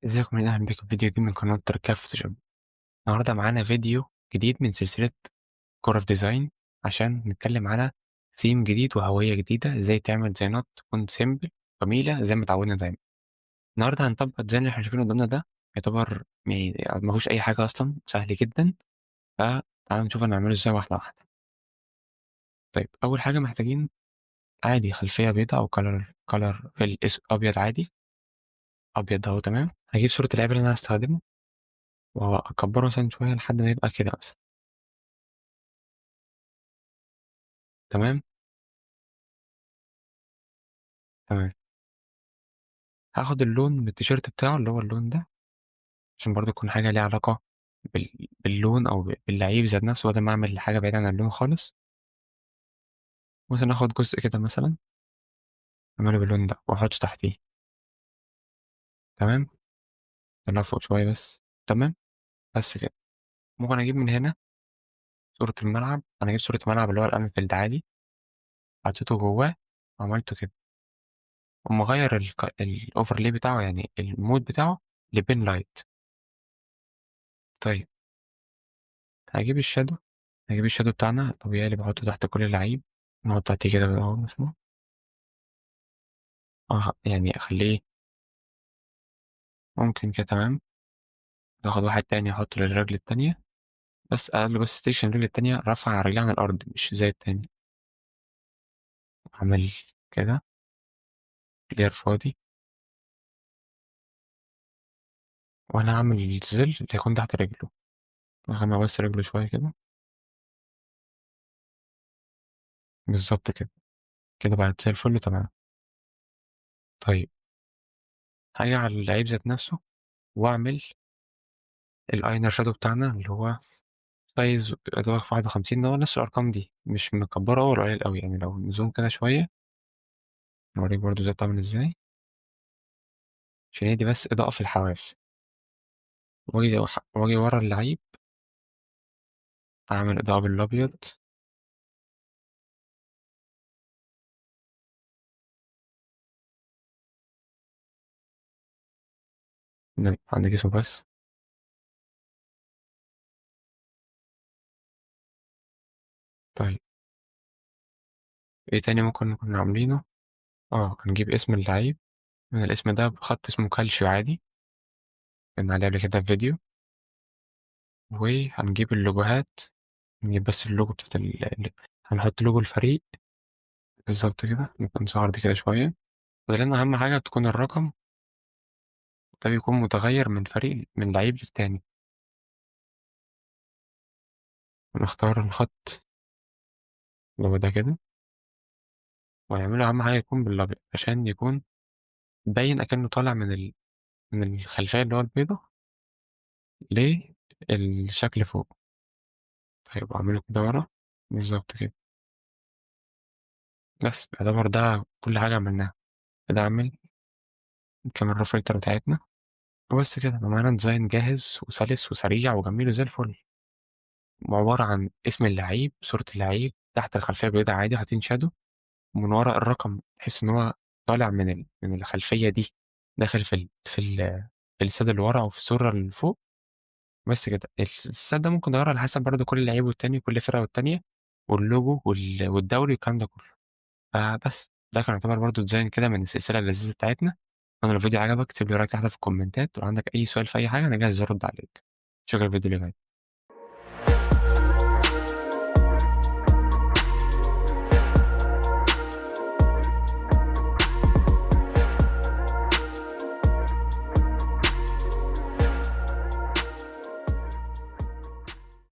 ازيكم من اهلا بكم في فيديو جديد من قناة تركيا فوتوشوب. النهاردة معانا فيديو جديد من سلسلة كور اوف ديزاين عشان نتكلم على ثيم جديد وهوية جديدة، ازاي تعمل ديزاينات تكون سيمبل جميلة زي ما اتعودنا دايما. النهاردة هنطبق الديزاين اللي احنا شايفينه قدامنا ده، يعتبر يعني ما فيهوش أي حاجة أصلا، سهل جدا. فتعالوا نشوف هنعمله ازاي واحدة واحدة. طيب أول حاجة محتاجين عادي خلفية بيضاء أو كلر في أبيض عادي. أبيض أهو تمام. هجيب صورة العبر اللي أنا هستخدمه وأكبره مثلا شوية لحد ما يبقى كده مثلا. تمام. تمام. هاخد اللون من التيشيرت بتاعه اللي هو اللون ده، عشان برضه يكون حاجة ليها علاقة باللون أو باللعيب ذات نفسه، بدل ما أعمل حاجة بعيدة عن اللون خالص. مثلا آخد جزء كده مثلا أعمله باللون ده وأحطه تحتيه. تمام. أطلعه فوق شوية بس. تمام. بس كده. ممكن أجيب من هنا صورة الملعب. أنا أجيب صورة الملعب اللي هو الأنفيلد عادي، حطيته جواه وعملته كده، ومغير الأوفرلي بتاعه يعني المود بتاعه لبين لايت. طيب هجيب الشادو. هجيب الشادو بتاعنا الطبيعي اللي بحطه تحت كل اللعيب، نحطه تحتيه كده اهو مثلا. يعني اخليه ممكن كده. تمام. ناخد واحد تاني احطه للرجل التانية، بس اقل له بس ستيشن الرجل التانية رفع رجلها عن الارض مش زي التاني. اعمل كده كلير فاضي، وانا اعمل الظل اللي هيكون تحت رجله. اغمق بس رجله شوية كده. بالظبط كده. كده بقت زي الفل. تمام. طيب هاجي على اللعيب ذات نفسه واعمل الاينر شادو بتاعنا اللي هو سايز ادوار في 51، ده هو نفس الارقام دي، مش مكبره أوي ولا قليل قوي، يعني لو نزوم كده شويه نوريك برضو ازاي تعمل ازاي، عشان هي دي بس اضاءه في الحواف. واجي ورا اللعيب اعمل اضاءه بالابيض. عند جسمه بس. طيب ايه تاني ممكن نكون عاملينه؟ هنجيب اسم اللعيب من الاسم ده بخط اسمه كالشيو عادي، كنا عليه قبل كده في فيديو. وهنجيب اللوجوهات، نجيب بس اللوجو بتاعت هنحط لوجو الفريق. بالظبط كده، نكون صغر دي كده شوية. ولأن أهم حاجة تكون الرقم ده بيكون متغير من فريق من لعيب للتاني. ونختار الخط اللي هو ده كده، ونعمله أهم حاجة يكون بالأبيض عشان يكون باين أكنه طالع من الخلفية اللي هو البيضة للشكل فوق. طيب أعمله كده ورا. بالظبط كده. بس يعتبر ده كل حاجة عملناها. كده أعمل كمان الفلتر بتاعتنا. وبس كده يبقى معانا ديزاين جاهز وسلس وسريع وجميل وزي الفل. وعبارة عن اسم اللعيب، صورة اللعيب تحت الخلفية البيضاء عادي، حاطين شادو من ورا الرقم، تحس إن هو طالع من الخلفية دي، داخل في الاستاد اللي ورا أو في الصورة اللي فوق. بس كده الاستاد ده ممكن نغيره على حسب برضه كل لعيب والتاني، كل فرقة والتانية، واللوجو والدوري والكلام ده كله. فبس ده كان يعتبر برضه ديزاين كده من السلسلة اللذيذة بتاعتنا. أنا لو الفيديو عجبك اكتب لي رأيك تحت في الكومنتات، ولو عندك أي سؤال في أي حاجة أنا جاهز أرد عليك. شكرا الفيديو اللي جاي.